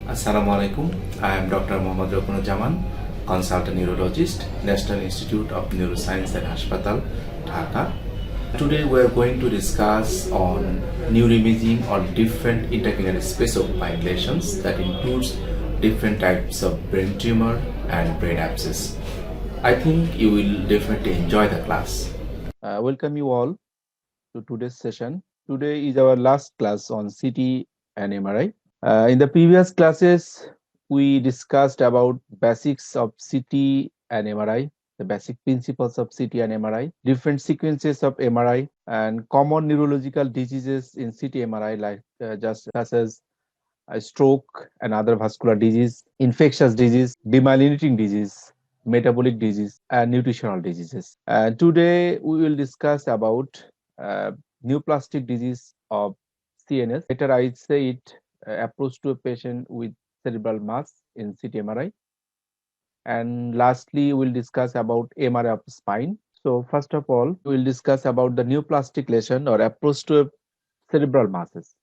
Assalamu alaikum. I am Dr. Mohammad Rokunujaman, consultant neurologist, National Institute of Neuroscience and Hospital, Dhaka. Today we are going to discuss on neuroimaging or different intracranial space occupying lesions that includes different types of brain tumor and brain abscess. I think you will definitely enjoy the class. Welcome you all to today's session. Today is our last class on CT and MRI. In the previous classes, we discussed about basics of CT and MRI, the basic principles of CT and MRI, different sequences of MRI, and common neurological diseases in CT MRI, like just such as stroke and other vascular disease, infectious disease, demyelinating disease, metabolic disease, and nutritional diseases. And today we will discuss about uh, neoplastic disease of CNS. Later, I say it approach to a patient with cerebral mass in CT-MRI. And lastly, we'll discuss about MRI of spine. So first of all, we'll discuss about the neoplastic lesion or approach to cerebral masses.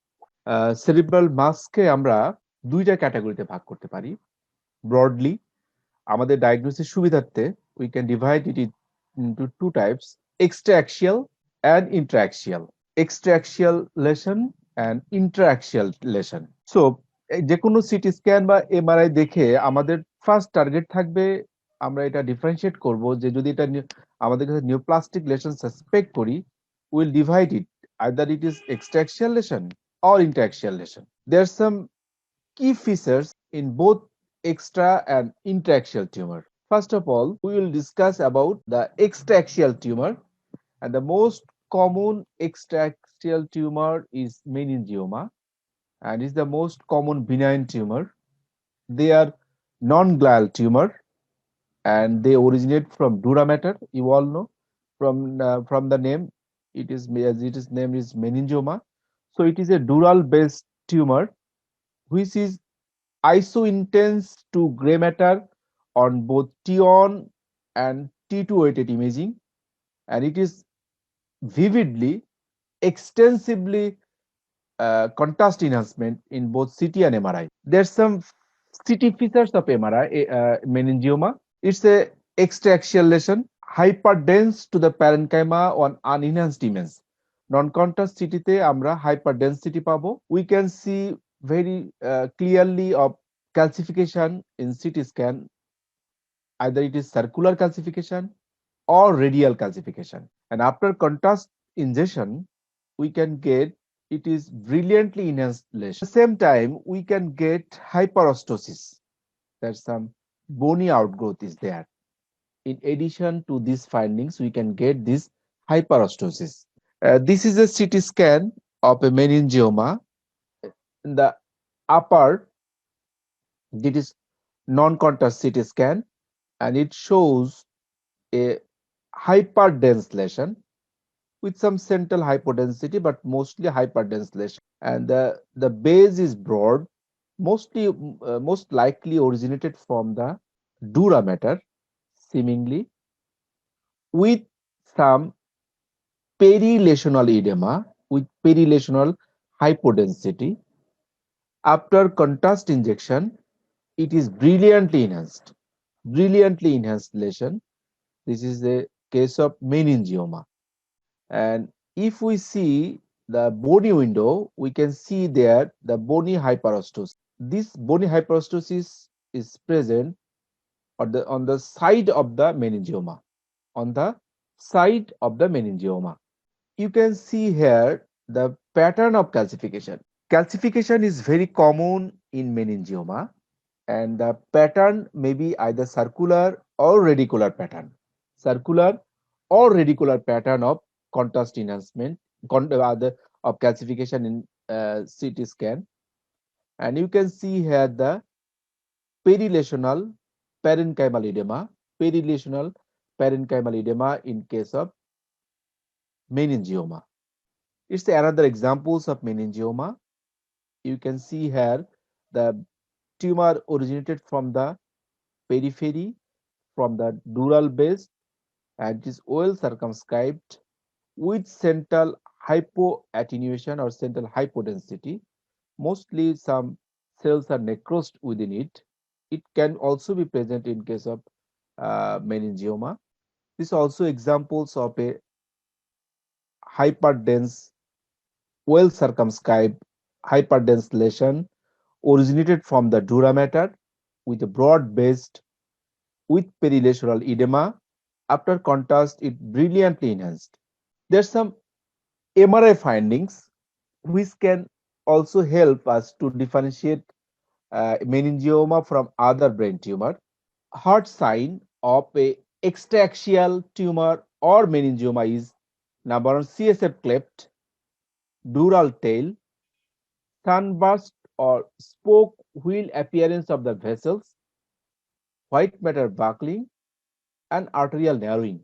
Cerebral মাসকে আমরা দুইটা ক্যাটাগরিতে ভাগ করতে পারি broadly আমাদের diagnosis সুবিধার্থে we can divide it into two types extraaxial and intraaxial extraaxial lesion and intraaxial lesion so যে কোনো সিটি স্ক্যান বা এমআরআই দেখে আমাদের ফার্স্ট টার্গেট থাকবে আমরা এটা ডিফারেন্সিয়েট করব যে যদি এটা আমাদের কাছে নিউপ্লাস্টিক লেশন সাসপেক্ট করি will divide it either it is extraaxial lesion or interaxial lesion. There are some key features in both extra and interaxial tumor. First of all, we will discuss about the extraaxial tumor, and the most common extraaxial tumor is meningioma and is the most common benign tumor. They are non-glial tumor and they originate from dura mater. You all know from the name it is as it is named is meningioma. So it is a dural based tumor which is isointense to gray matter on both T1 and T2 weighted imaging, and it is vividly, extensively contrast enhancement in both CT and MRI. There's some CT features of MRI meningioma. It's a extraaxial lesion, hyperdense to the parenchyma on unenhanced image. Non-contrast CT তে আমরা hyperdensity পাবো. We can see very clearly of calcification in CT scan. Either it is circular calcification or radial calcification. And after contrast injection, we can get it is brilliantly enhanced lesion. At the same time, we can get hyperostosis. There's some bony outgrowth is there. In addition to these findings, we can get this hyperostosis. This is a CT scan of a meningioma. In the upper, it is non-contrast CT scan, and it shows a hyperdense lesion with some central hypodensity, but mostly hyperdense lesion. And the base is broad, most likely originated from the dura mater, seemingly, with some perilesional edema, with perilesional hypodensity. After contrast injection, it is brilliantly enhanced lesion. This is a case of meningioma. And if we see the bony window, we can see there the bony hyperostosis. This bony hyperostosis is present on the side of the meningioma. On the side of the meningioma, you can see here the pattern of calcification. Calcification is very common in meningioma, and the pattern may be either circular or radicular pattern. Circular or radicular pattern of contrast enhancement of calcification in CT scan. And you can see here the perilesional parenchymal edema, perilesional parenchymal edema in case of meningioma. It's another examples of meningioma. You can see here the tumor originated from the periphery, from the dural base, and is well circumscribed with central hypoattenuation or central hypodensity, mostly some cells are necrosed within it. It can also be present in case of meningioma. This also examples of a hyperdense, well circumscribed hyperdense lesion originated from the dura mater with a broad based with perilesional edema. After contrast, it brilliantly enhanced. There's some MRI findings which can also help us to differentiate meningioma from other brain tumor. Hard sign of a extraaxial tumor or meningioma is number one, CSF cleft, dural tail, sunburst or spoke wheel appearance of the vessels, white matter buckling, and arterial narrowing.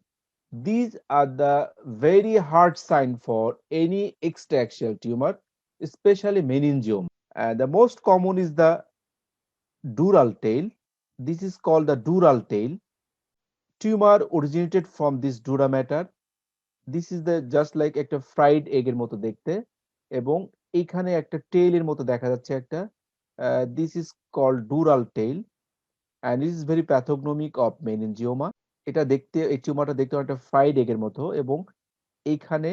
These are the very hard sign for any extraaxial tumor, especially meningioma. And the most common is the dural tail. This is called the dural tail. Tumor originated from this dura matter. This is the just like একটা fried এগের মতো দেখতে এবং এখানে একটা টেইলের মতো দেখা যাচ্ছে একটা this is called dural tail and it is very pathognomonic of meningioma. এটা দেখতে এই টিউমারটা দেখতে একটা ফ্রাইড এগের মতো এবং এইখানে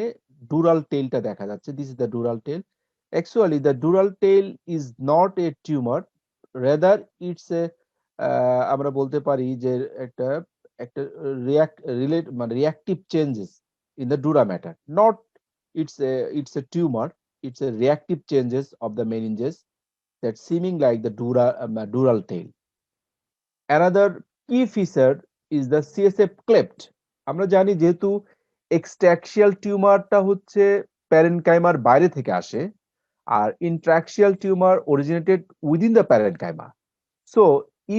ডুরাল টেইলটা দেখা যাচ্ছে। This is the dural tail. Actually the dural tail is not a tumour, rather it's a আমরা বলতে পারি যে একটা একটা মানে reactive changes in the dura matter. Not it's a tumor. It's a reactive changes of the meninges that seeming like the dural tail. Another key feature is the CSF cleft. আমরা জানি যেহেতু এক্সট্রাক্সিয়াল টিউমারটা হচ্ছে প্যারেনকাইমার বাইরে থেকে আসে আর intraaxial tumour originated within the parenchyma. So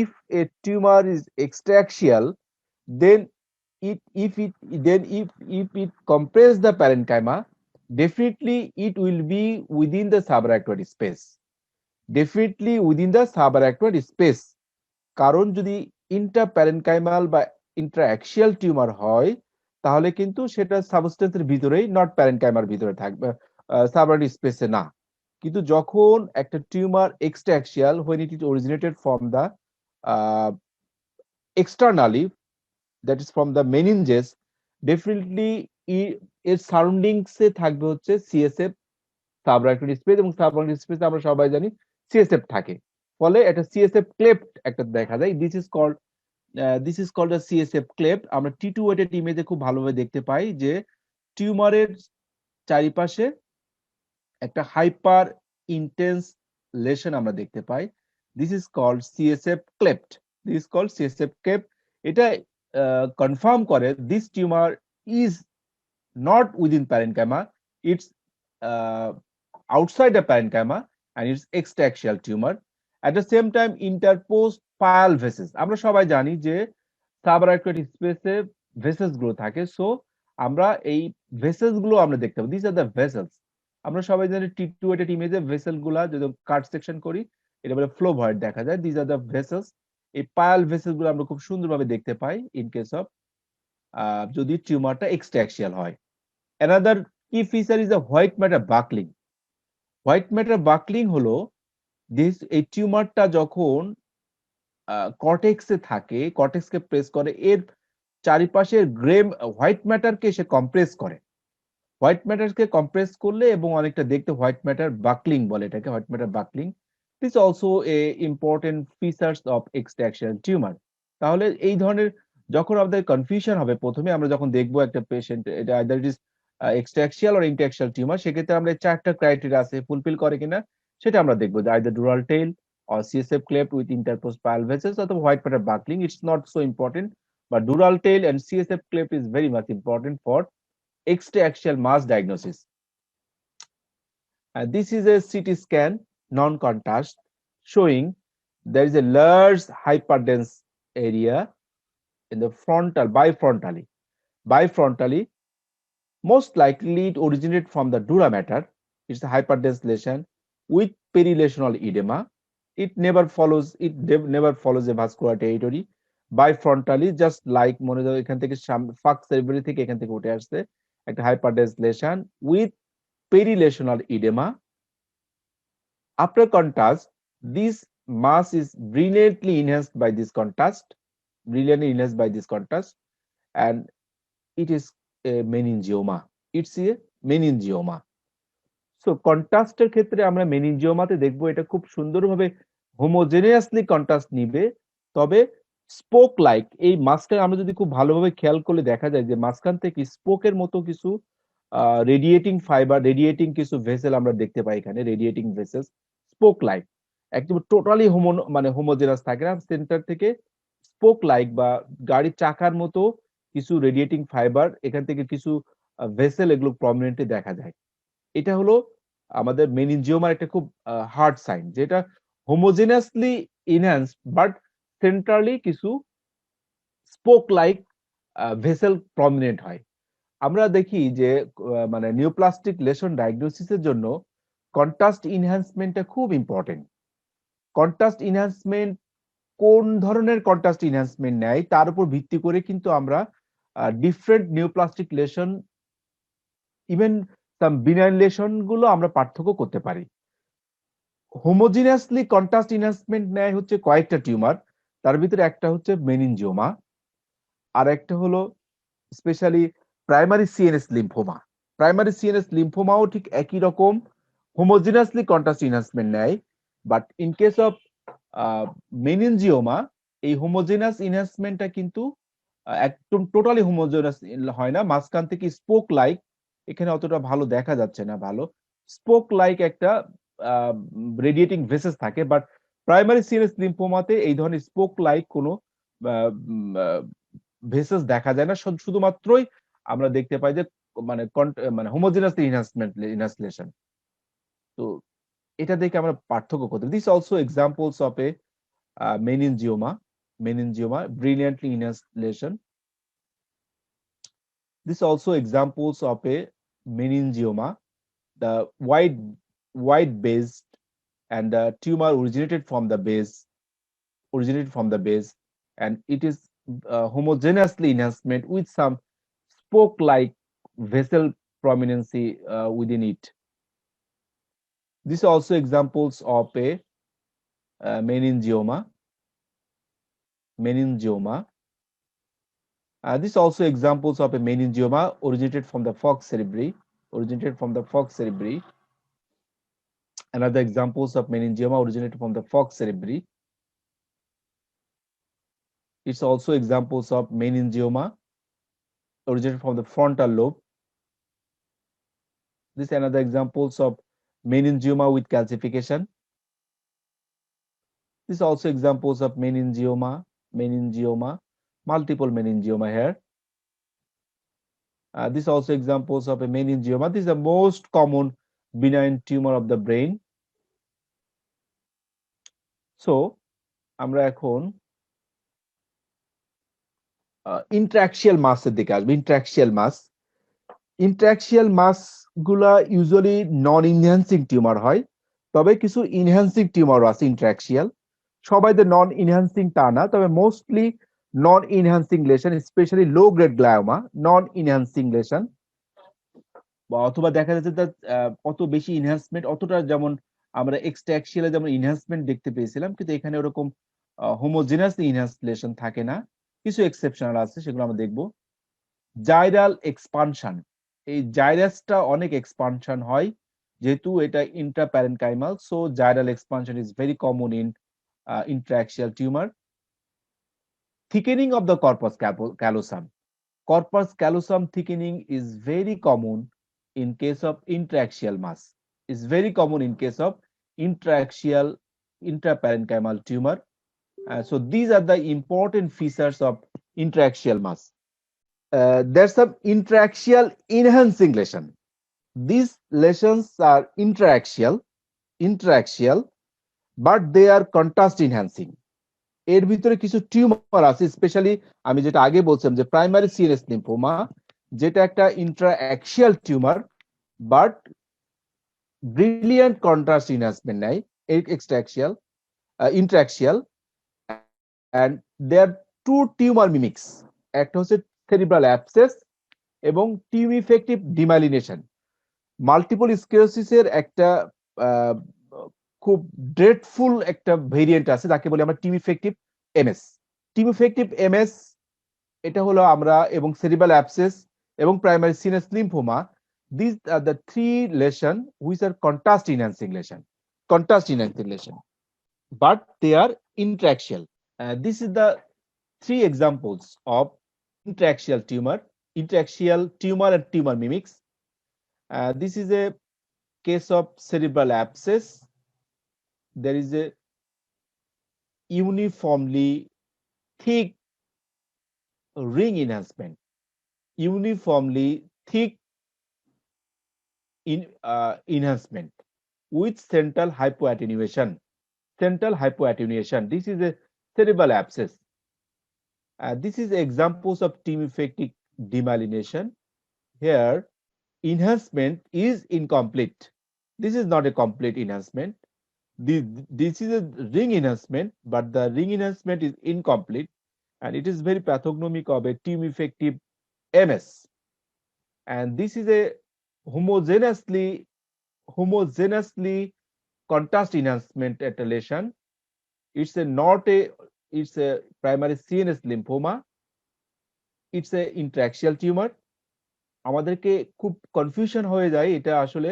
if a tumor is extraxial, then if it compress the parenchyma, definitely it will be within the subarachnoid space. Definitely within the subarachnoid space. কারণ যদি ইন্টারপ্যারেনকাইমাল বা ইন্ট্রাঅ্যাক্সিয়াল tumour হয় তাহলে কিন্তু সেটা সাবস্টেন্সের ভিতরেই, not প্যারেনকাইমার ভিতরে থাকবে, সাবআরাইড স্পেসে না। কিন্তু যখন একটা tumour এক্সট্রাঅ্যাক্সিয়াল, when it is originated from the externally, that is from the meninges, definitely এর সারাউন্ডিংস এ থাকবে হচ্ছে সিএসএফ সাবআরাইড স্পেস এবং সাবআরাইড স্পেসে আমরা সবাই জানি সিএসএফ থাকে। ফলে একটা সিএসএফ ক্লেফট একটা দেখা যায়। This is called a CSF cleft. আমরা টি2 ওয়েটেড ইমেজে খুব ভালোভাবে দেখতে পাই যে টিউমারের চারিপাশে একটা হাইপার ইন্টেন্স লেশন আমরা দেখতে পাই। This is called CSF cleft. This is called CSF cleft. এটা কনফার্ম করে this tumour is not within parenchyma, it's outside the parenchyma and it's extraaxial tumor. At the same time, interposed pile vessels. আমরা সবাই জানি যে সাবআরাইড স্পেসে vessels গুলো থাকে। So আমরা এই ভেসেলস গুলো আমরা দেখতে পাবো। This are the vessels. আমরা সবাই জানি টি2 ওয়েটেড ইমেজে ভেসেল গুলা যদি কাট সেকশন করি এটা বলে ফ্লোভয়েড দেখা যায়। This are the vessels. এই পায়াল ভেসেলস গুলো আমরা খুব সুন্দরভাবে দেখতে পাই ইন কেস অফ যদি টিউমারটা এক্সট্রাক্সিয়াল হয়। Another key feature is the white matter buckling. White matter buckling হলো এই টিউমারটা যখন কর্টেক্সে থাকে, কর্টেক্সকে প্রেস করে, এর চারিপাশের গ্রে হোয়াইট ম্যাটারকে সে কম্প্রেস করে। হোয়াইট ম্যাটারকে কম্প্রেস করলে এবং অনেকটা দেখতে হোয়াইট ম্যাটার বাকলিং বলে এটাকে, white matter buckling. This also a important features of extraaxial tumour. তাহলে এই ধরনের যখন আমাদের কনফিউশন হবে, প্রথমে আমরা যখন দেখবো একটা পেশেন্ট এটা either it is extraaxial or interaxial tumour, সেক্ষেত্রে আমরা চারটা ক্রাইটেরিয়া আছে ফুলফিল করে কিনা সেটা আমরা দেখবো, যে either dural tail or CSF cleft with interposed pile vessels অথবা white matter buckling. It's not so important, but dural tail and CSF cleft is very much important for extraaxial mass diagnosis. This is a CT scan, non-contrast, showing there is a large hyperdense area in the frontal, bifrontally. Most likely it originated from the dura mater. It's a hyperdense lesion with perilesional edema. It never follows a vascular territory. Bifrontally, just like মনে করো এখান থেকে Fox সেরিব্রালি থেকে এখান থেকে উঠে আসছে একটা hyperdense lesion with perilesional edema. After contrast, This mass is brilliantly enhanced by this contrast, and it is a meningioma. It's a meningioma. So কন্ট্রাস্টের ক্ষেত্রে আমরা মেনিনজিওমাতে দেখবো এটা খুব সুন্দরভাবে হোমোজেনিয়াসলি কন্ট্রাস্ট নিবে, তবে স্পোক লাইক এই মাঝখানে আমরা যদি খুব ভালোভাবে খেয়াল করলে দেখা যায় যে মাঝখান থেকে স্পোকের মতো কিছু রেডিয়েটিং ফাইবার, রেডিয়েটিং কিছু ভেসেল আমরা দেখতে পাই এখানে, রেডিয়েটিং ভেসেল স্পোক লাইক, একদম টোটালি হোমোজেনাস থাকে না, সেন্টার থেকে স্পোক লাইক বা গাড়ির চাকার মতো কিছু রেডিয়েটিং ফাইবার, এখান থেকে কিছু ভেসেল, এগুলো প্রমিনেন্টলি দেখা যায়। এটা হলো আমাদের মেনিনজিওমার একটা খুব হার্ড সাইন, যেটা হোমোজেনাসলি ইনহ্যান্স বাট সেন্ট্রালি কিছু স্পোক লাইক ভেসেল প্রমিনেন্ট হয়। আমরা দেখি যে মানে নিওপ্লাস্টিক লেশন ডায়াগনোসিসের জন্য কন্ট্রাস্ট ইনহ্যান্সমেন্টটা খুব ইম্পর্টেন্ট। কন্ট্রাস্ট ইনহ্যান্সমেন্ট কোন ধরনের কন্ট্রাস্ট ইনহ্যান্সমেন্ট নেয় তার উপর ভিত্তি করে কিন্তু আমরা ডিফারেন্ট নিওপ্লাস্টিক লেশন, ইভেন সাম বিনাইন লেশন গুলো আমরা পার্থক্য করতে পারি। হোমোজিনিয়াসলি কন্ট্রাস্ট ইনহ্যান্সমেন্ট নেয় হচ্ছে কয়েকটা টিউমার, তার ভিতরে একটা হচ্ছে মেনিনজিওমা, আর একটা হলো specially primary CNS lymphoma. Primary CNS লিম্ফোমাও ঠিক একই রকম হোমোজিনিয়াসলি কন্ট্রাস্ট ইনহ্যান্সমেন্ট নেয়, but in case of meningioma এই হোমোজিনাস ইনহ্যান্সমেন্টটা কিন্তু একদম টোটালি হোমোজিনাস হয় না, মাঝখান থেকে স্পোক লাইক, এখানে অতটা ভালো দেখা যাচ্ছে না, ভালো স্পোক লাইক একটা রেডিয়েটিং ভেসেস থাকে, বাট প্রাইমারি সিরিয়াস লিম্ফোমাতে এই ধরনের স্পোক লাইক কোনো ভেসেস দেখা যায় না, শুধুমাত্রই আমরা দেখতে পাই যে মানে হোমোজিনাস ইনহ্যান্সলেশন। তো এটা দেখে আমরা পার্থক্য করতে, this also examples of A meningioma brilliantly enhanced lesion. This also examples of a meningioma, the wide based, and the tumor originated from the base, and it is homogeneously enhancement with some spoke like vessel prominency within it. This also examples of a meningioma. This also examples of a meningioma originated from the falx cerebri. Another examples of meningioma originated from the falx cerebri. It's also examples of meningioma originated from the frontal lobe. This another examples of meningioma with calcification. This also examples of meningioma, multiple meningioma here. This also examples of a meningioma. This is the most common benign tumor of the brain. So আমরা এখন ইন্ট্রাক্সিয়াল মাসের দিকে আসবো। ইন্ট্রাক্সিয়াল মাস গুলা usually নন enhancing tumour হয়, তবে কিছু enhancing টিউমারও আছে ইন্ট্রাক্সিয়াল। সবাই যে নন ইনহ্যান্সিং তা না, তবে mostly non enhancing lesion, specially low grade glioma non enhancing lesion, অথবা দেখা যাচ্ছে অত বেশি ইনহ্যান্সমেন্ট, অতটা যেমন আমরা এক্সট্রাক্সিয়ালে যেমন ইনহ্যান্সমেন্ট দেখতে পেয়েছিলাম, কিন্তু এখানে ওরকম হোমোজিনাস ইনহ্যান্সলেশন থাকে না, কিছু এক্সেপশনাল আছে, সেগুলো আমরা দেখব। জাইরাল এক্সপানশন, এই জাইরাসটা অনেক এক্সপানশন হয় যেহেতু এটা intraparenchymal, so gyral expansion is very common in intraxial tumor. Thickening of the corpus callosum. Corpus callosum thickening is very common in case of intraxial mass. Is very common in case of intraxial intraparenchymal tumor. So these are the important features of intraxial mass. There's some intraxial enhancing lesion. These lesions are intraxial, but they are contrast enhancing. এর ভিতরে কিছু tumour আছে, specially আমি যেটা আগে বলছিলাম যে primary CNS lymphoma, যেটা একটা intraaxial tumour, but brilliant contrast enhancement নেয় intraaxial, and there two tumour mimics, একটা হচ্ছে সেরিব্রাল অ্যাবসেস এবং টিউম ইফেক্টিভ ডিমাইলিনেশন। মাল্টিপল স্ক্লেরোসিসের একটা খুব ড্রেডফুল একটা ভেরিয়েন্ট আছে যাকে বলি আমরা tumefactive MS. Tumefactive MS এটা হলো আমরা এবং সেরিব্রাল অ্যাবসেস এবং primary CNS lymphoma, these are the three lesion which are contrast enhancing lesion, but they are intraxial. This is the three examples of intraxial tumor and tumor mimics. This is a case of cerebral abscess. There is a uniformly thick ring enhancement, enhancement with central hypoattenuation. This is a cerebral abscess. This is examples of team effective demyelination. Here, enhancement is incomplete. This is not a complete enhancement. This is a ring enhancement, but the ring enhancement is incomplete, and it is very pathognomic of a team effective MS. And this is a homogeneously contrast enhancement at a lesion. It's a primary CNS lymphoma. It's a intraxial tumor. আমাদেরকে খুব confusion হয়ে যায় এটা আসলে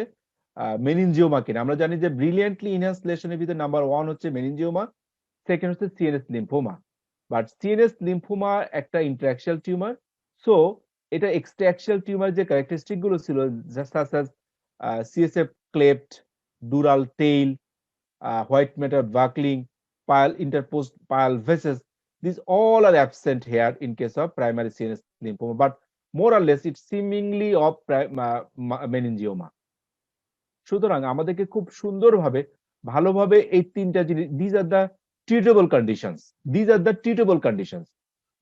meningioma কিনা। আমরা জানি যে ব্রিলিয়ান্টলি ইনহ্যান্স লেশনের ভিতরে নাম্বার 1 হচ্ছে মেনিনজিওমা, সেকেন্ড হচ্ছে CNS lymphoma. But CNS lymphoma একটা ইন্ট্রাক্সিয়াল টিউমার, সো এটা এক্সট্রাক্সিয়াল টিউমার যে ক্যারেক্টারিস্টিক গুলো ছিল such as CSF cleft, dural tail, white matter buckling, pial interposed pial ভেসেস, these all are absent here in case of primary CNS lymphoma, but more or less it's seemingly of meningioma. সুতরাং আমাদেরকে খুব সুন্দরভাবে ভালোভাবে এই তিনটা জিনিস, these are the treatable conditions.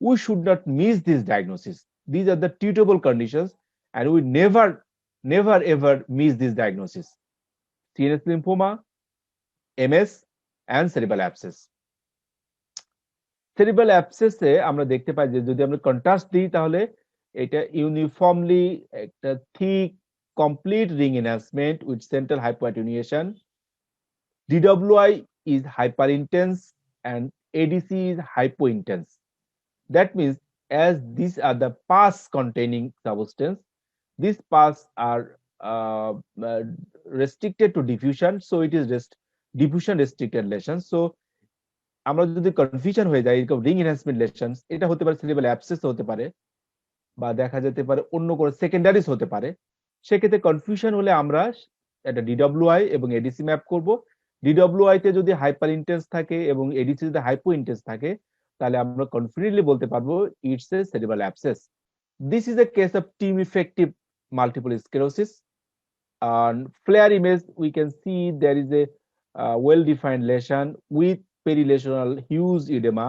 We should not miss this diagnosis. These are the treatable conditions, and we never ever miss this diagnosis: CNS lymphoma, MS, and cerebral abscess. Cerebral অ্যাবসেসে আমরা দেখতে পাই যে যদি আমরা কন্ট্রাস্ট দিই তাহলে এটা uniformly একটা thick complete ring enhancement with central hypoattenuation, DWI is hyperintense and ADC is hypointense. That means as these are the pus containing substance, these pus are restricted to diffusion, so it is diffusion restricted lesion. So আমরা যদি confusion হয়ে যায় এরকম ring enhancement lessons, এটা হতে পারে cerebral abscess হতে পারে বা দেখা যেতে পারে অন্য কোনো সেকেন্ডারিস হতে পারে। সেক্ষেত্রে কনফিউশন হলে আমরা একটা ডিডব্লিউআই এবং এডিসি ম্যাপ করব। ডিডব্লিউআই তে যদি হাইপার ইন্টেন্স থাকে এবং এডিসি যদি হাইপো ইন্টেন্স থাকে তাহলে আমরা কনফিডেন্টলি বলতে পারবো it's A cerebral abscess. This is A case of team effective multiple sclerosis. On FLAIR image we can see there is a well defined lesion with perilesional huge edema,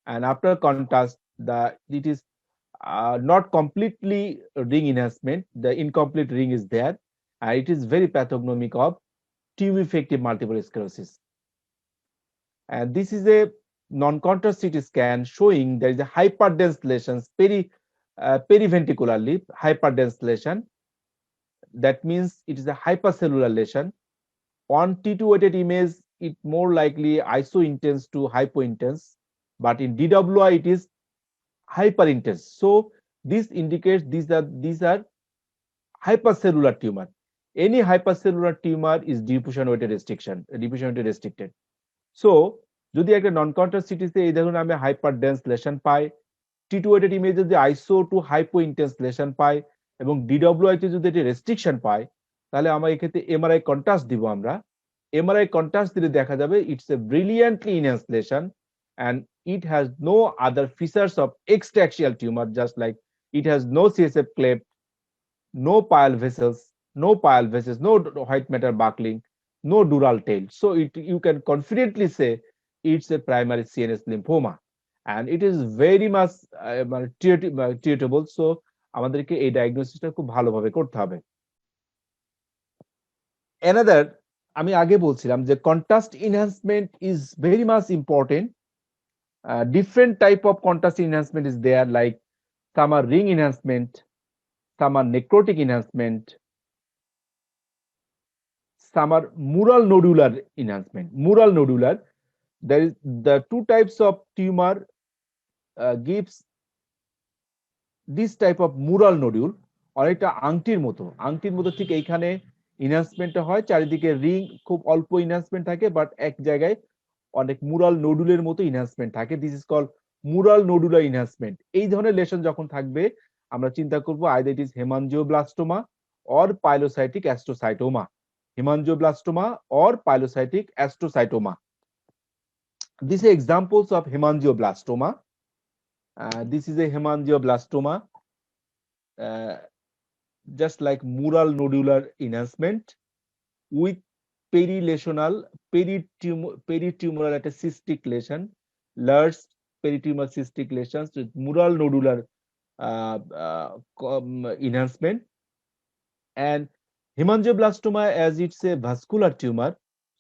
and after contrast it is not completely ring enhancement, the incomplete ring is there, and it is very pathognomic of tumor effective multiple sclerosis. And this is a non-contrast CT scan showing there is a hyperdense lesions, periventricularly hyperdense lesion. That means it is a hypercellular lesion. On T2 weighted image it more likely iso-intense to hypo-intense, but in DWI it is hyper-intense. So this indicates these are hypercellular tumor. Any hypercellular tumor is diffusion weighted restricted. So যদি একটা নন contrast সিটিতে এই ধরুন আমি hyperdense lesson পাই, T2 weighted image যদি আইসো two hypo-intense lesson পাই এবং DWI তে যদি এটা রেস্ট্রিকশন পাই তাহলে আমরা এক্ষেত্রে এমআরআই কন্ট্রাস্ট দিব। আমরা এমআরআই কন্ট্রাস্ট দিলে দেখা যাবে it's a brilliantly enhanced lesion and it has no other features of extraxial tumor, just like it has no CSF cleft, no pile vessels, no white matter buckling, no dural tail. So you can confidently say it's a primary CNS lymphoma, and it is very much treatable. So আমাদেরকে এই ডায়াগনোসিসটা খুব ভালোভাবে করতে হবে। Another, আমি আগে বলছিলাম যে contrast enhancement is very much important. Different type of contrast enhancement is there, like some are ring enhancement, some are necrotic enhancement, some are mural nodular enhancement. Mural nodular, there is the two types of tumor gives this type of mural nodule, অনেকটা আংটির মতো ঠিক এইখানে ইনহ্যান্সমেন্টটা হয়, চারিদিকে ring, খুব অল্প enhancement থাকে, বাট এক জায়গায় অনেক মুরাল নোডুলের মতো ইনহ্যান্সমেন্ট থাকে। This is call mural nodular enhancement. এই ধরনের লেশন যখন থাকবে আমরা চিন্তা করব either it is haemangioblastoma or pilocytic astrocytoma, haemangioblastoma or pilocytic astrocytoma. These are examples of hemangioblastom. This is a hemangioblastoma, just like mural nodular enhancement with peritumoral at a cystic lesion, large peritumoral cystic lesions with mural nodular enhancement. And hemangioblastoma, as it's a vascular tumor,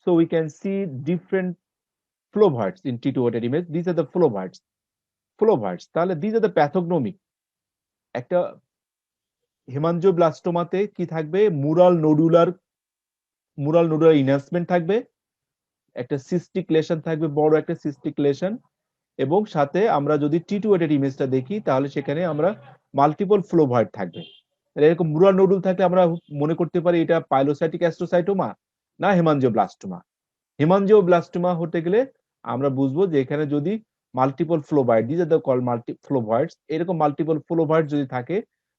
so we can see different flowhards in T2 image. These are the flowhards. তাহলে these are the pathognomic. একটা হেমানজিওব্লাস্টোমাতে কি থাকবে? Mural nodular enhancement থাকবে, একটা cystic lesson থাকবে, বড় একটা cystic lesson, এবং সাথে আমরা যদি T2 ইমেজটা দেখি তাহলে সেখানে আমরা মাল্টিপল ফ্লোভয়েড থাকবে। এরকম মুরাল নোডুল থাকলে আমরা মনে করতে পারি এটা পাইলোসাইটিক অ্যাস্ট্রোসাইটোমা না হেমানজিওব্লাস্টোমা। হেমানজিওব্লাস্টোমা হতে গেলে আমরা বুঝবো যে এখানে যদি multiple flow void, this are the call flow voids, এরকম মাল্টিপল ফ্লোভয়েড যদি থাকে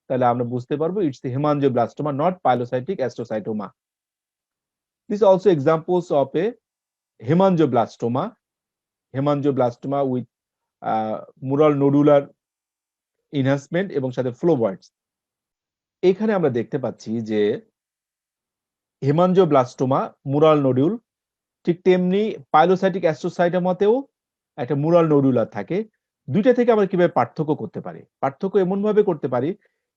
তাহলে আমরা বুঝতে পারবো it's the haemangioblastoma, not pilocytic astrocytoma. These are also examples of a hemangioblastoma with mural nodular enhancement এবং সাথে ফ্লোভয়েডস। এখানে আমরা দেখতে পাচ্ছি যে হেমানজিওব্লাস্টোমা মুরাল নোডুল, ঠিক তেমনি পাইলোসাইটিক অ্যাস্ট্রোসাইটোমাতেও একটা মুরাল নোডুলার থাকে। দুইটা থেকে আমরা কিভাবে পার্থক্য করতে পারি? পার্থক্য এমন ভাবে করতে পারি,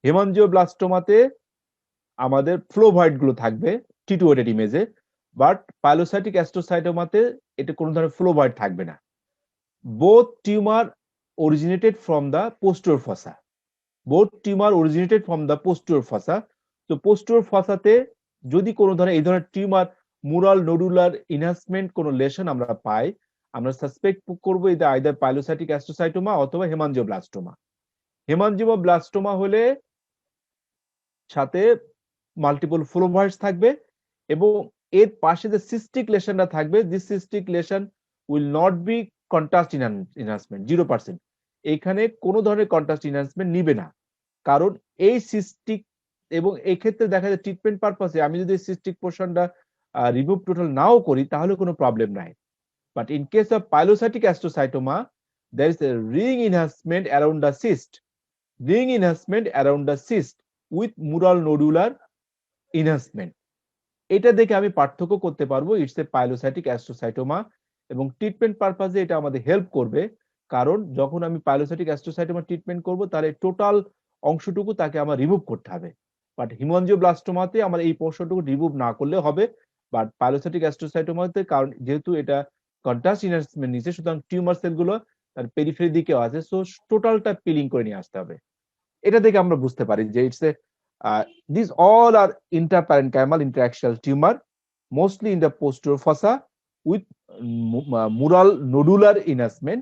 হেমানজিওব্লাস্টোমাতে আমাদের ফ্লোভয়েড গুলো থাকবে T2 ইমেজে, বাট পাইলোসাইটিক অ্যাস্ট্রোসাইটোমাতে এটা কোনো ধরনের ফ্লোভয়েড থাকবে না। Both tumour originated from the posterior fossa. তো posterior fossa-তে যদি কোনো ধরনের এই ধরনের টিউমার মুরাল নোডুলার ইনহ্যান্সমেন্ট কোনো লেশন আমরা পাই, আমরা সাসপেক্ট করবো এটা আইদার পাইলোসাইটিক অ্যাস্ট্রোসাইটোমা অথবা হেমানজিওব্লাস্টোমা। হেমানজিওব্লাস্টোমা হলে সাথে মাল্টিপল ফ্লোভয়েডস থাকবে এবং এর পাশে যে সিস্টিক লেশনটা থাকবে, this cystic lesion will not be contrast enhancement, 0%। এখানে কোনো ধরনের কন্ট্রাস্ট এনহান্সমেন্ট নিবে না, কারণ এই সিস্টিক, এবং এই ক্ষেত্রে দেখা যায় ট্রিটমেন্ট পারপাসে আমি যদি সিস্টিক পোর্শনটা রিমুভ টোটাল নাও করি তাহলে কোনো প্রবলেম নাই। But in case of পাইলোসাইটিক astrocytoma there is a ring enhancement around the cyst with mural nodular enhancement. এটা দেখে আমি পার্থক্য করতে পারবো ইটস এ পাইলোসাইটিক অ্যাস্ট্রোসাইটোমা, এবং ট্রিটমেন্ট পারপাসে এটা আমাদের হেল্প করবে, কারণ যখন আমি পাইলোসাইটিক অ্যাস্ট্রোসাইটোমা ট্রিটমেন্ট করব তাহলে টোটাল অংশটুকু তাকে আমার রিমুভ করতে হবে। বাট হেমানজিওব্লাস্টোমাতে আমার এই পোর্শনটুকু রিমুভ না করলে হবে, বাট পাইলোসাইটিক অ্যাস্ট্রোসাইটোমাতে কারণ যেহেতু এটা কন্ট্রাস্ট এনহান্সমেন্ট নিচ্ছে, সুতরাং টিউমার সেলগুলো তার পেরিফেরি দিকেও আছে, সো টোটালটা পিলিং করে নিয়ে আসতে হবে। এটা দেখে আমরা বুঝতে পারি যে it's a these all are interparenchymal interaxial tumor, mostly in the posterior fossa with mural nodular enhancement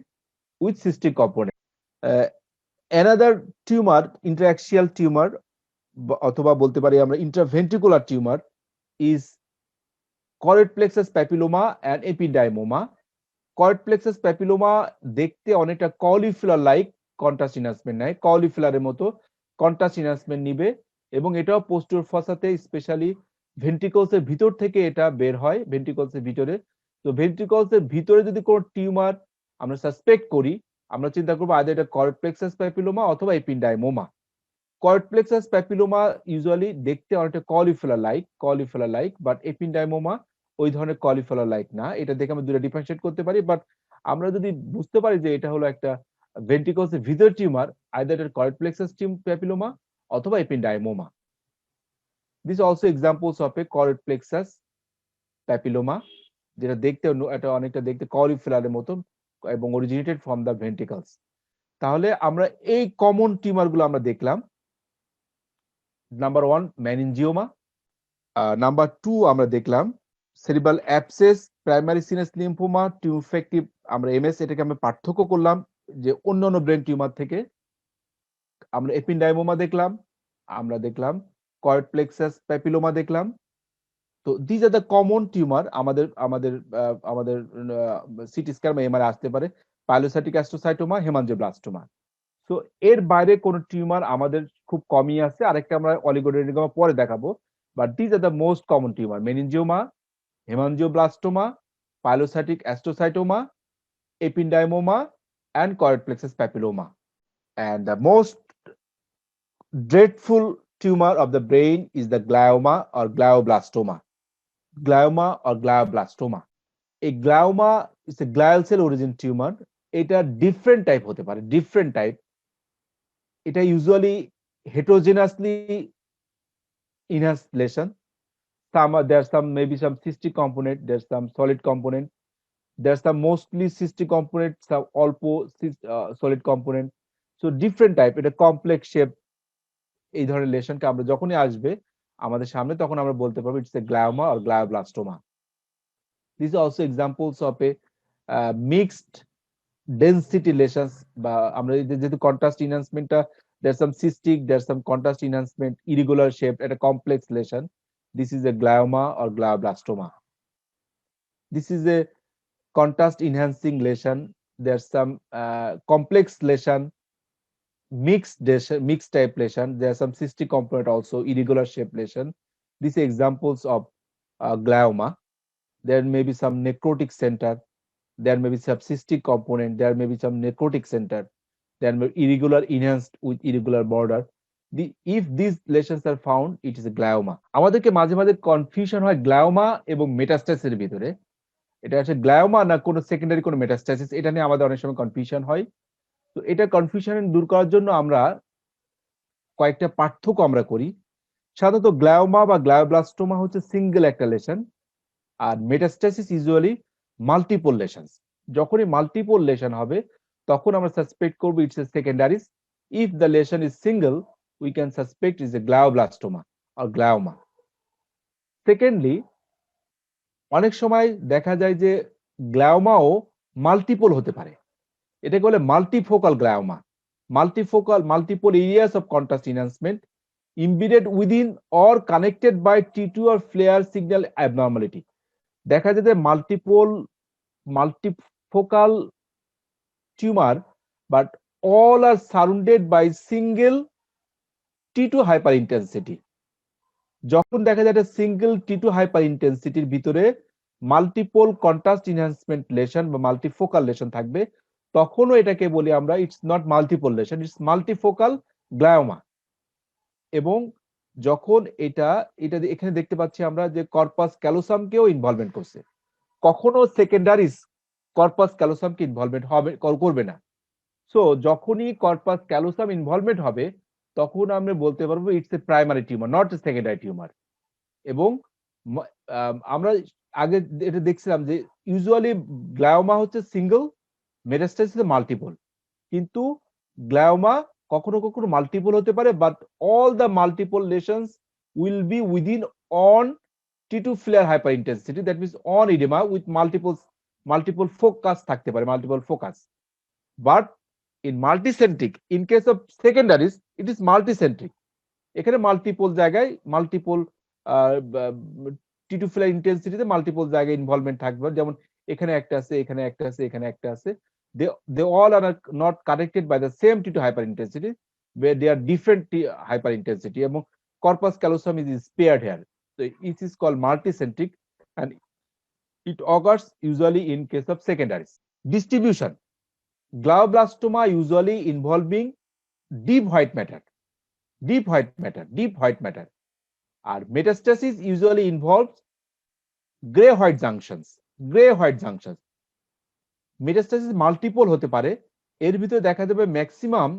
with cystic component. Another tumor, interaxial tumor অথবা বলতে পারি আমরা intraventricular tumor is choroid plexus papilloma and ependymoma. choroid plexus papilloma দেখতে অনেকটা কলিফ্লার like contrast enhancement নেয়, কলিফ্লারের মতো contrast enhancement নিবে, এবং এটাও পোস্টেরিয়র ফসাতে স্পেশালি ভেন্ট্রিকলস এর ভিতর থেকে এটা বের হয়, ভেন্ট্রিকলস এর ভিতরে। তো ভেন্ট্রিকলস এর ভিতরে যদি কোনো টিউমার আমরা সাসপেক্ট করি, আমরা চিন্তা করবো আইদার এটা choroid plexus papilloma অথবা এপিন্ডাইমোমা। choroid plexus papilloma ইউজুয়ালি দেখতে অনেকটা কলিফ্লার লাইক, বাট এপিন্ডাইমোমা ওই ধরনের কলিফ্লার লাইক না। এটা দেখে আমরা দুটো ডিফারেন্সিয়েট করতে পারি, বাট আমরা যদি বুঝতে পারি যে এটা হলো একটা ভেন্ট্রিকলস এর ভিতর টিউমার, আইদার এটা choroid plexus papilloma অথবা ependymoma. This also examples of a choroid plexus papilloma, যেটা দেখতে এটা অনেকটা দেখতে কলিফ্লারের মতো এবং অরিজিনেটেড ফ্রম দ্য ভেন্ট্রিকলস। তাহলে আমরা এই কমন টিউমার গুলো আমরা দেখলাম। নাম্বার 1 মেনিনজিওমা, নাম্বার 2 আমরা দেখলাম cerebral abscess, primary CNS lymphoma, টিউফেক্টিভ, আমরা এমএস, এটাকে আমরা পার্থক্য করলাম যে অন্যান্য ব্রেন টিউমার থেকে। আমরা এপিন্ডাইমোমা দেখলাম, আমরা দেখলাম কর্ড প্লেক্সাস প্যাপিলোমা দেখলাম। তো these are the common tumour আমাদের সিটি স্ক্যান বা এমআরআই আসতে পারে, পাইলোসাইটিক অ্যাস্ট্রোসাইটোমা, হেমানজিওব্লাস্টোমা। তো এর বাইরে কোন টিউমার আমাদের খুব কমই আছে, আরেকটা আমরা অলিগোডেন্ড্রোমা পরে দেখাবো। But these are the most common tumour: meningioma, haemangioblastoma, pilocytic astrocytoma, ependymoma, and choroid plexus papilloma. And the most dreadful tumor of the brain is the glioma or glioblastoma. Glioma or glioblastoma. A glioma is a glial cell origin tumor. এটা different type হতে পারে, different type. এটা usually heterogeneously enhanced lesion. There's some maybe some cystic component, there's some solid component, there's some mostly cystic component, some অল্প solid component. So different type, এটা complex shape. এই ধরনের লেশনকে আমরা যখনই আসবে আমাদের সামনে তখন আমরা বলতে পারবো it's a glioma or glioblastoma. This also examples of a mixed density lesions, বা আমরা যেহেতু কন্ট্রাস্ট ইনহ্যান্সমেন্টটা, there some cystic, there some contrast enhancement, irregular shape, এটা complex lesion. This is a glioma or glioblastoma. This is a contrast enhancing lesion. There's some complex lesion, mixed type lesion. There's some cystic component also, irregular shape lesion. These are examples of glioma. There may be some necrotic center, there may be some cystic component, there may be some necrotic center, there may be irregular enhanced with irregular border. If these lesions are found, it is a glioma. আমাদেরকে মাঝে মাঝে confusion হয় গ্লায়োমা এবং মেটাস্টাসিসের ভিতরে। এটা হচ্ছে গ্লায়োমা না কোনো সেকেন্ডারি কোনো মেটাস্টাসিস, এটা নিয়ে আমাদের অনেক সময় কনফিউশন হয়। তো এটা কনফিউশন দূর করার জন্য আমরা কয়েকটা পার্থক্য আমরা করি। সাধারণত গ্লায়োমা বা গ্লায়োব্লাস্টোমা হচ্ছে সিঙ্গেল একটা লেশন, আর মেটাস্টাসিস ইউজুয়ালি মাল্টিপল লেশনস। যখনই মাল্টিপল লেশন হবে তখন আমরা সাসপেক্ট করব it's a secondaries. If the lesion is single we can suspect is a glioblastoma or glioma. Secondly, অনেক সময় দেখা যায় যে গ্লায়োমাও মাল্টিপল হতে পারে, এটাকে বলে multifocal glioma. Multiple areas of contrast enhancement embedded within or connected by T2 or flare signal abnormality. দেখা যায় যে multifocal tumor, but all are surrounded by single T2 hyperintensity. যখন দেখা যায় সিঙ্গেল T2 হাইপারইন্টেন্সিটির ভিতরে মাল্টিপল কন্ট্রাস্ট এনহান্সমেন্ট লেশন বা multifocal lesion থাকবে, তখনও এটাকে বলি আমরা it's not multiple lesion, it's multifocal glioma. এবং যখন এটা এখানে দেখতে পাচ্ছি আমরা যে কর্পাস ক্যালোসামকেও ইনভলভমেন্ট করছে, কখনো সেকেন্ডারিস কর্পাস ক্যালোসামকে ইনভলভমেন্ট করবে না। সো যখনই কর্পাস ক্যালোসাম ইনভলভমেন্ট হবে তখন আমরা বলতে পারবো it's a primary tumour, not a secondary tumour. এবং আমরা আগে এটা দেখছিলাম যে ইউজুয়ালি গ্লায়োমা হচ্ছে সিঙ্গেল, মেটাস্টাসিস মাল্টিপল। কিন্তু গ্লায়োমা কখনো কখনো মাল্টিপল হতে পারে, but all the multiple lessons will be within on T2 flare hyperintensity, that means on edema with multiple focus থাকতে পারে, multiple focus. But in multicentric, in case of secondaries, it is multicentric. এখানে multiple জায়গায় multiple T2 flare ইন্টেন্সিটিতে multiple জায়গায় involvement থাকবে, যেমন এখানে একটা আছে, এখানে একটা আছে, এখানে একটা আছে। They all are not connected by the same T2 hyperintensity, where they are different hyperintensity, এবং corpus callosum is spared here. So it is called multicentric and it occurs usually in case of secondaries. Distribution: glioblastoma usually involving deep white matter, R metastasis usually involves gray white junctions. Metastasis multiple হতে পারে, এর ভিতরে দেখা যাবে maximum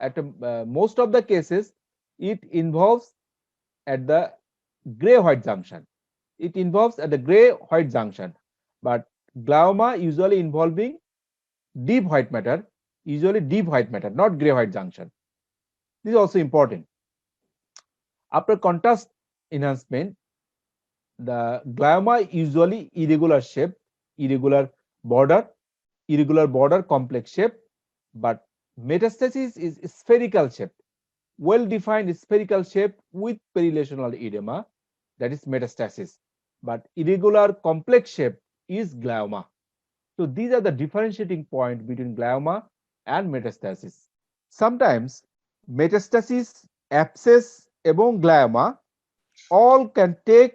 একটা most of the cases it involves at the gray white junction, but glioma usually involving deep white matter, not gray white junction. This is also important. After contrast enhancement, the glioma usually irregular shape, irregular border, complex shape, but metastasis is spherical shape, well-defined spherical shape with perilesional edema, that is metastasis. But irregular complex shape is glioma. So these are the differentiating point between glioma and metastasis. Sometimes metastasis, abscess এবং glioma all can take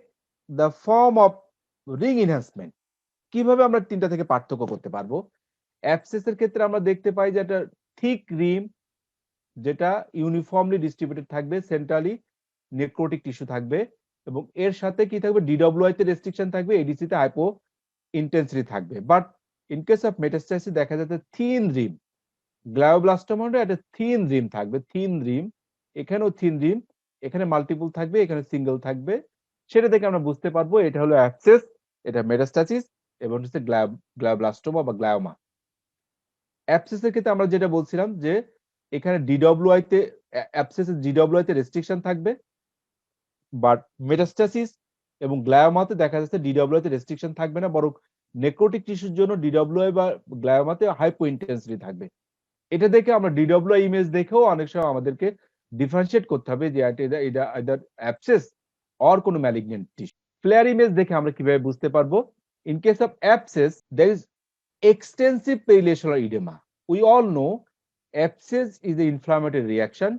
the form of ring enhancement. কিভাবে আমরা তিনটা থেকে পার্থক্য করতে পারবো? অ্যাবসেসের ক্ষেত্রে আমরা দেখতে পাই যে একটা থিক রিম যেটা ইউনিফর্মলি ডিস্ট্রিবিউটেড থাকবে, সেন্ট্রালি নেক্রোটিক টিস্যু থাকবে এবং এর সাথে কি থাকবে, ডিডব্লিউআই তে রেস্ট্রিকশন থাকবে, এডিসি তে হাইপো ইন্টেন্সিটি থাকবে। But in case of metastasis দেখা যাচ্ছে থিন রিম, গ্লায়োব্লাস্টোমা একটা থিন রিম থাকবে, থিন রিম, এখানেও থিন রিম, এখানে মাল্টিপল থাকবে, এখানে সিঙ্গেল থাকবে। সেটা থেকে আমরা বুঝতে পারবো এটা হলো অ্যাবসেস, এটা মেটাস্টাসিস এবং হচ্ছে গ্লায়োব্লাস্টোমা বা গ্লায়োমা। অ্যাবসেসের ক্ষেত্রে আমরা যেটা বলছিলাম যে এখানে ডিডব্লিউআই তে অ্যাবসেসের ডিডব্লিউআই তে রেস্ট্রিকশন থাকবে, বাট মেটাস্টাসিস এবং গ্লায়োমাতে দেখা যাচ্ছে ডিডব্লিউআই তে রেস্ট্রিকশন থাকবে না, বরং নেক্রোটিক টিস্যুর জন্য ডিডব্লিউআই বা গ্লায়োমাতে হাইপো ইন্টেন্সিটি থাকবে। এটা দেখে আমরা ডিডব্লিউআই ইমেজ দেখেও অনেক সময় আমাদেরকে ডিফারেন্সিয়েট করতে হবে যে এটা আইদার অ্যাবসেস অর কোনো ম্যালিগন্যান্ট টিস্যু। ফ্লেয়ার ইমেজ দেখে আমরা কিভাবে বুঝতে পারবো? In case of abscess there is extensive perilesional edema. We all know abscess is an inflammatory reaction,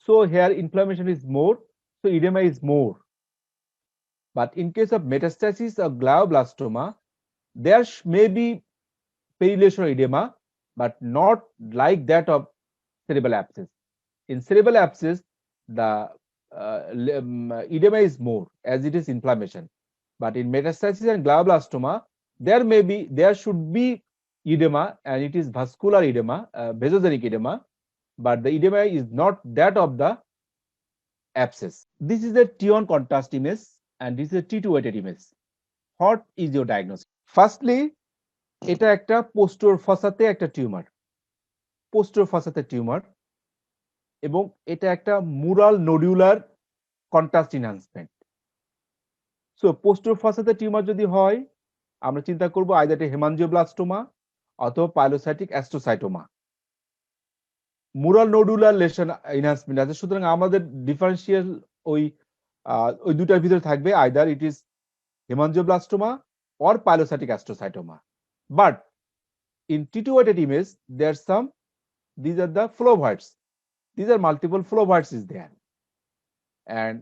so here inflammation is more, so edema is more. But in case of metastasis or glioblastoma, there may be perilesional edema, but not like that of cerebral abscess. In cerebral abscess, the edema is more as it is inflammation. But in metastasis and glioblastoma, there should be edema, and it is vascular edema, vasogenic edema, but the edema is not that of the abscess. This is a T1 contrast image and this is a T2 weighted image. What is your diagnosis? Firstly, এটা একটা পোস্টোর ফসাতে একটা tumour, পোস্টোর ফসাতে tumour, এবং এটা একটা mural nodular contrast enhancement. So posterior ফসাতে tumour যদি হয় আমরা চিন্তা করব আইদার এটা হেমানজিওব্লাস্টোমা অথবা pilocytic astrocytoma. Mural nodular lesion enhancement আছে, সুতরাং আমাদের ডিফারেন্সিয়াল ওই দুটার ভিতরে থাকবে either it is haemangioblastoma or pilocytic astrocytoma. But in T2 weighted image there are some, these are the flowhoids, these are multiple flowhoids is there, and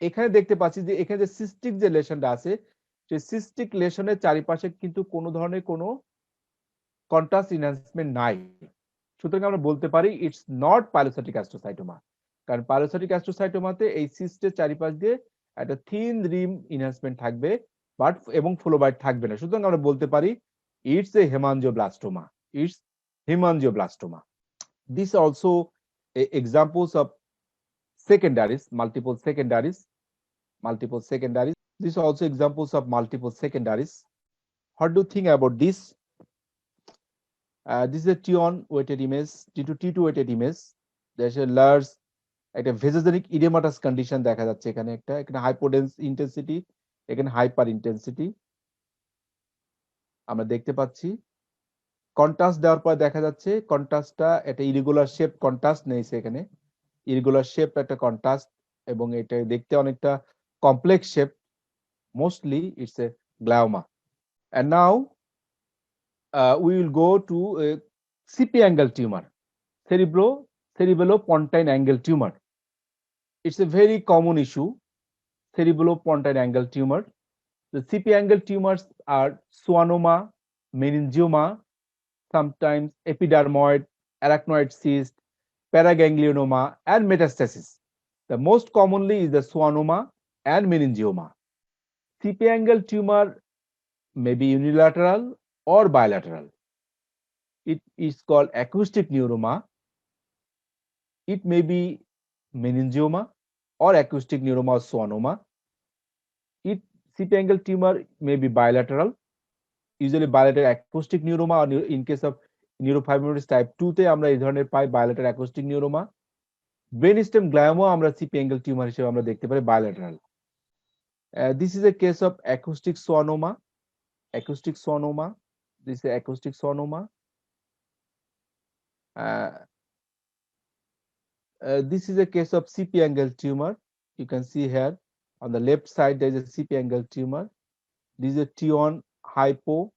এখানে দেখতে পাচ্ছি যে এখানে যে সিস্টিক যে লেশনটা আছে সেই সিস্টিক লেশনের চারিপাশে কিন্তু কোনো ধরনের কোনো কন্ট্রাস্ট এনহান্সমেন্ট নাই, সুতরাং আমরা বলতে পারি ইটস নট পাইলোসাইটিক অ্যাস্ট্রোসাইটোমা। কারণ পাইলোসাইটিক অ্যাস্ট্রোসাইটোমাতে এই সিস্টের চারিপাশ দিয়ে একটা থিন রিম এনহান্সমেন্ট থাকবে, বাট এবং ফ্লোবাইট থাকবে না, সুতরাং আমরা বলতে পারি it's a haemangioblastoma, it's haemangioblastoma. These also examples of secondaries, multiple secondaries. These are also examples of multiple secondaries. What do you think about this? This is a T1 weighted image, T2 weighted image. There's a large একটা ভেসোজেনিক ইডেমাটাস condition দেখা যাচ্ছে এখানে, এখানে hypodense intensity, এখানে hyper intensity আমরা দেখতে পাচ্ছি। Contrast দেওয়ার পর দেখা যাচ্ছে কন্ট্রাস্টটা একটা ইরেগুলার শেপ কন্ট্রাস্ট নেইছে, এখানে ইরেগুলার শেপ একটা কন্ট্রাস্ট এবং এটা দেখতে অনেকটা complex shape, mostly it's a glioma. And now we will go to a CP angle tumor, cerebellopontine angle tumor. It's a very common issue, cerebellopontine angle tumor. The CP angle tumors are schwannoma, meningioma, sometimes epidermoid, arachnoid cyst, paraganglionoma, and metastasis. The most commonly is the schwannoma and meningioma. CP angle tumor may be unilateral or bilateral. It is called acoustic neuroma. It may be meningioma or acoustic neuroma or schwannoma. CP angle tumor may be bilateral, usually bilateral acoustic neuroma, or in case of neurofibromatosis type 2 তে আমরা এই ধরনের পাই bilateral acoustic neuroma. Brainstem গ্লায়োমা আমরা CP angle tumor হিসেবে আমরা দেখতে পারি bilateral. This is a case of acoustic schwannoma. Acoustic schwannoma. This is acoustic schwannoma. This is a case of CP angle tumor. You can see here on the left side there is a CP angle tumor. This is a T1 hypo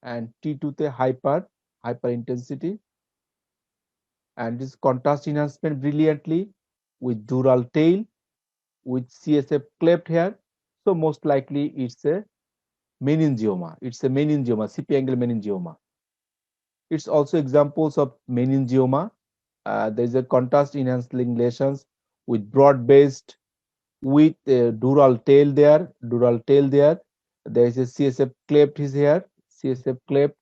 and T2 te hyper intensity, and this contrast enhancement brilliantly with dural tail with CSF cleft here. So most likely it's a meningioma. It's a meningioma, CP angle meningioma. It's also examples of meningioma. There is a contrast enhancing lesions with broad based with a dural tail there. There is a CSF cleft is here. CSF cleft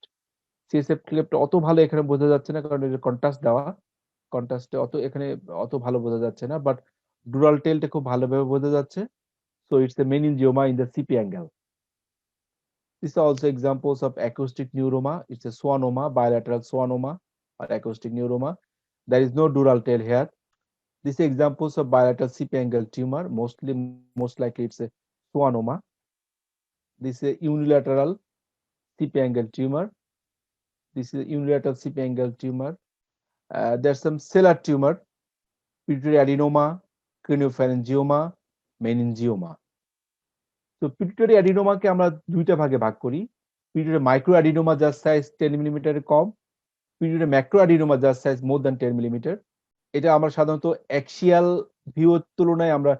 অত ভালো এখানে বোঝা যাচ্ছে না কারণ এটা contrast দেওয়া, কন্ট্রাস্টে অত এখানে অত ভালো বোঝা যাচ্ছে না, বাট ডুরাল টেলটা খুব ভালোভাবে বোঝা যাচ্ছে। So it's a meningioma in the CP angle. These are also examples of acoustic neuroma. It's a schwannoma, bilateral schwannoma or acoustic neuroma. There is no dural tail here. These are examples of bilateral CP angle tumor. Most likely it's a schwannoma. This is a unilateral CP angle tumor. This is a unilateral CP angle tumor. There's some cellular tumor, pituitary adenoma, craniopharyngioma, meningioma. তো pituitary অ্যাডিনোমাকে আমরা দুইটা ভাগে ভাগ করি। Pituitary micro adenoma যার size 10 মিলিমিটারের কম, pituitary macro adenoma যার size more than 10 millimetre. এটা আমরা সাধারণত অ্যাক্সিয়াল ভিউর তুলনায় আমরা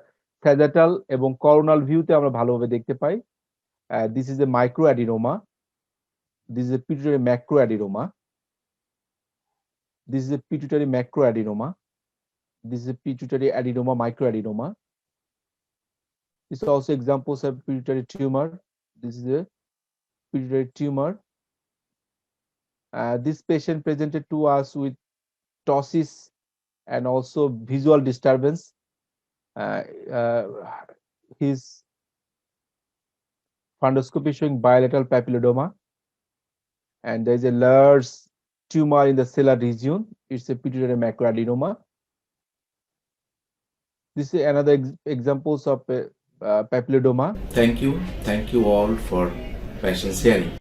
স্যাজাটাল এবং করোনাল ভিউতে আমরা ভালোভাবে দেখতে পাই। This is a micro adenoma, this is a pituitary macro adenoma, this is a pituitary macro adenoma, this is a pituitary adenoma micro adenoma. These are also examples of pituitary tumor. This is a pituitary tumor. This patient presented to us with ptosis and also visual disturbance. His fundoscopy showing bilateral papillodoma, and there is a large tumor in the cellular region. It's a pituitary macroadenoma. This is another examples of papillodoma. Thank you all for patient sharing.